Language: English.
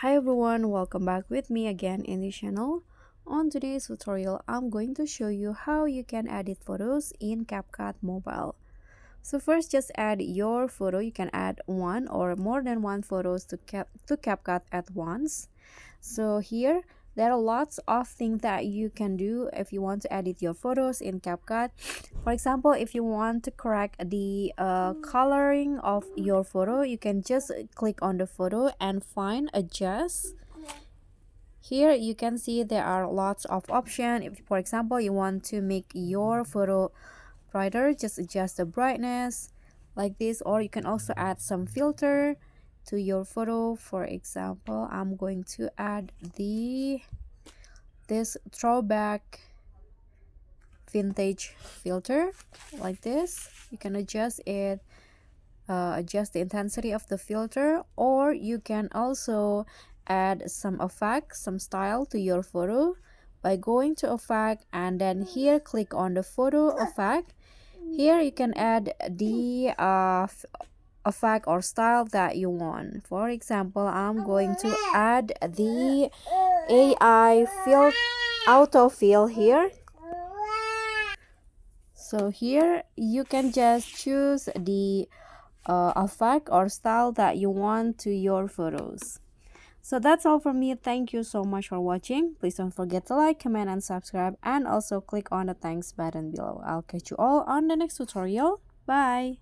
Hi everyone, welcome back with me again in the channel. On today's tutorial, I'm going to show you how you can edit photos in CapCut Mobile. So first, just add your photo. You can add one or more than one photos to CapCut at once. So here, there are lots of things that you can do if you want to edit your photos in CapCut. For example, if you want to correct the coloring of your photo, you can just click on the photo and find adjust. Here you can see there are lots of options. If, for example, you want to make your photo brighter, just adjust the brightness like this, or you can also add some filter to your photo. For example, I'm going to add this throwback vintage filter like this. You can adjust it, adjust the intensity of the filter, or you can also add some effect, some style to your photo by going to effect and then here click on the photo effect. Here you can add the effect or style that you want. For example, I'm going to add the AI fill autofill here. So here you can just choose the effect or style that you want to your photos. So that's all from me. Thank you so much for watching. Please don't forget to like, comment, and subscribe, and also click on the thanks button below. I'll catch you all on the next tutorial. Bye.